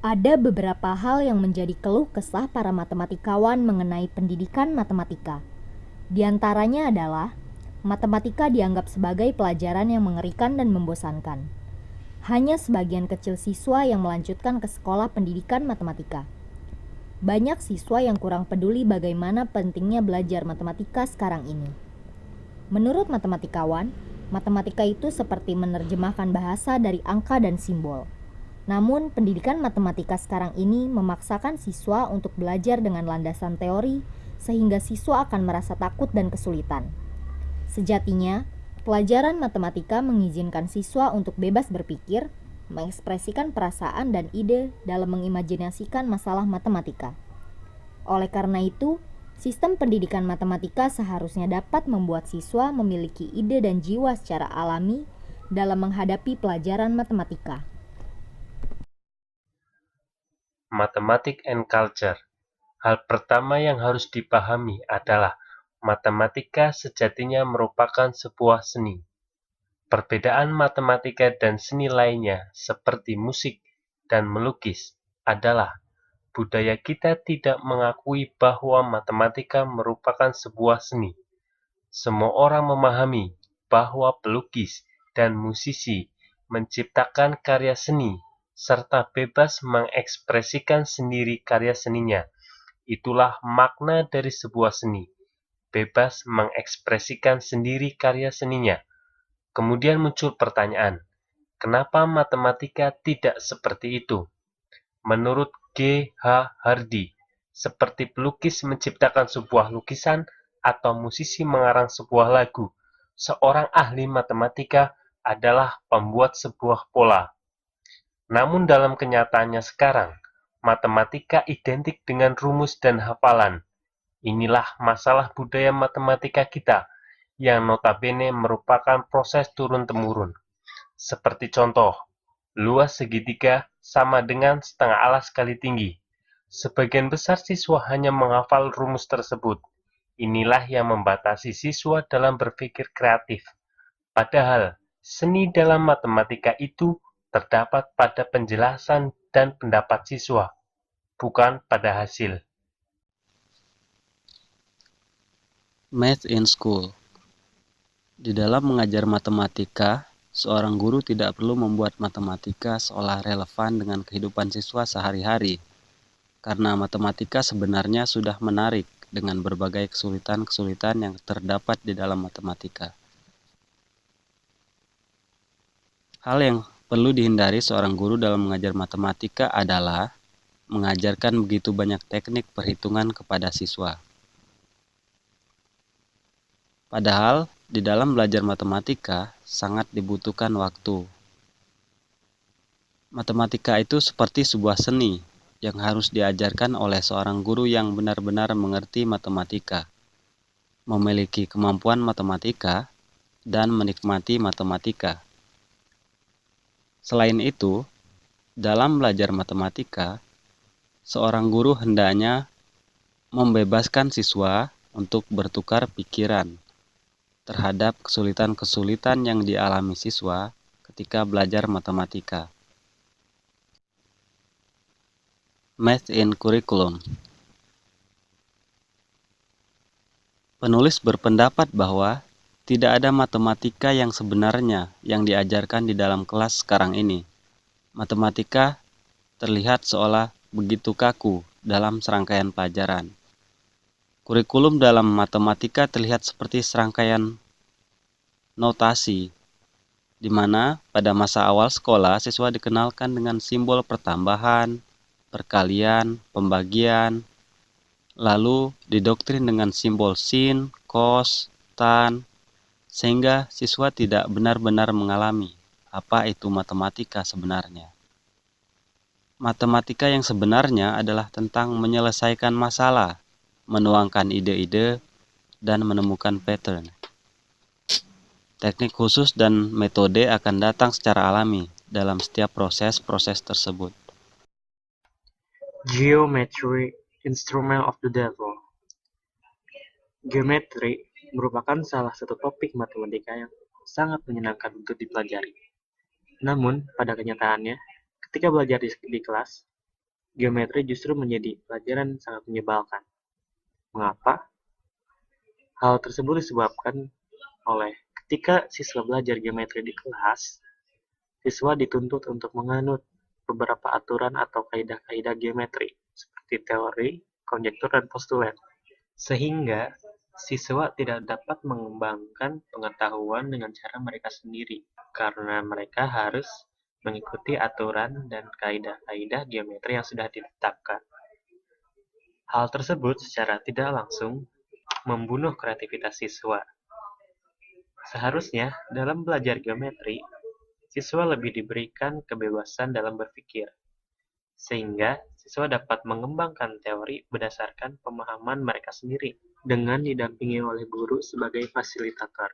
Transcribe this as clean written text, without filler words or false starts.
Ada beberapa hal yang menjadi keluh kesah para matematikawan mengenai pendidikan matematika. Di antaranya adalah, matematika dianggap sebagai pelajaran yang mengerikan dan membosankan. Hanya sebagian kecil siswa yang melanjutkan ke sekolah pendidikan matematika. Banyak siswa yang kurang peduli bagaimana pentingnya belajar matematika sekarang ini. Menurut matematikawan, matematika itu seperti menerjemahkan bahasa dari angka dan simbol. Namun, pendidikan matematika sekarang ini memaksakan siswa untuk belajar dengan landasan teori, sehingga siswa akan merasa takut dan kesulitan. Sejatinya, pelajaran matematika mengizinkan siswa untuk bebas berpikir, mengekspresikan perasaan dan ide dalam mengimajinasikan masalah matematika. Oleh karena itu, sistem pendidikan matematika seharusnya dapat membuat siswa memiliki ide dan jiwa secara alami dalam menghadapi pelajaran matematika. Mathematics and Culture. Hal pertama yang harus dipahami adalah matematika sejatinya merupakan sebuah seni. Perbedaan matematika dan seni lainnya seperti musik dan melukis adalah budaya kita tidak mengakui bahwa matematika merupakan sebuah seni. Semua orang memahami bahwa pelukis dan musisi menciptakan karya seni serta bebas mengekspresikan sendiri karya seninya. Itulah makna dari sebuah seni, bebas mengekspresikan sendiri karya seninya. Kemudian muncul pertanyaan, kenapa matematika tidak seperti itu? Menurut G. H. Hardy, seperti pelukis menciptakan sebuah lukisan atau musisi mengarang sebuah lagu, seorang ahli matematika adalah pembuat sebuah pola. Namun dalam kenyataannya sekarang, matematika identik dengan rumus dan hafalan. Inilah masalah budaya matematika kita, yang notabene merupakan proses turun-temurun. Seperti contoh, luas segitiga sama dengan setengah alas kali tinggi. Sebagian besar siswa hanya menghafal rumus tersebut. Inilah yang membatasi siswa dalam berpikir kreatif. Padahal, seni dalam matematika itu terdapat pada penjelasan dan pendapat siswa, bukan pada hasil. Math in School. Di dalam mengajar matematika, seorang guru tidak perlu membuat matematika seolah relevan dengan kehidupan siswa sehari-hari, karena matematika sebenarnya sudah menarik dengan berbagai kesulitan-kesulitan yang terdapat di dalam matematika. Hal yang perlu dihindari seorang guru dalam mengajar matematika adalah mengajarkan begitu banyak teknik perhitungan kepada siswa. Padahal, di dalam belajar matematika sangat dibutuhkan waktu. Matematika itu seperti sebuah seni yang harus diajarkan oleh seorang guru yang benar-benar mengerti matematika, memiliki kemampuan matematika, dan menikmati matematika. Selain itu, dalam belajar matematika, seorang guru hendaknya membebaskan siswa untuk bertukar pikiran terhadap kesulitan-kesulitan yang dialami siswa ketika belajar matematika. Math in Curriculum. Penulis berpendapat bahwa tidak ada matematika yang sebenarnya yang diajarkan di dalam kelas sekarang ini. Matematika terlihat seolah begitu kaku dalam serangkaian pelajaran. Kurikulum dalam matematika terlihat seperti serangkaian notasi, di mana pada masa awal sekolah siswa dikenalkan dengan simbol pertambahan, perkalian, pembagian, lalu didoktrin dengan simbol sin, cos, tan, sehingga siswa tidak benar-benar mengalami apa itu matematika sebenarnya. Matematika yang sebenarnya adalah tentang menyelesaikan masalah, menuangkan ide-ide, dan menemukan pattern. Teknik khusus dan metode akan datang secara alami dalam setiap proses-proses tersebut. Geometry, Instrument of the Devil. Geometri merupakan salah satu topik matematika yang sangat menyenangkan untuk dipelajari. Namun, pada kenyataannya, ketika belajar di kelas, geometri justru menjadi pelajaran sangat menyebalkan. Mengapa? Hal tersebut disebabkan oleh ketika siswa belajar geometri di kelas, siswa dituntut untuk menganut beberapa aturan atau kaidah-kaidah geometri, seperti teori, konjektur, dan postulat. Sehingga siswa tidak dapat mengembangkan pengetahuan dengan cara mereka sendiri, karena mereka harus mengikuti aturan dan kaidah-kaidah geometri yang sudah ditetapkan. Hal tersebut secara tidak langsung membunuh kreativitas siswa. Seharusnya, dalam belajar geometri, siswa lebih diberikan kebebasan dalam berpikir, sehingga siswa dapat mengembangkan teori berdasarkan pemahaman mereka sendiri, dengan didampingi oleh guru sebagai fasilitator.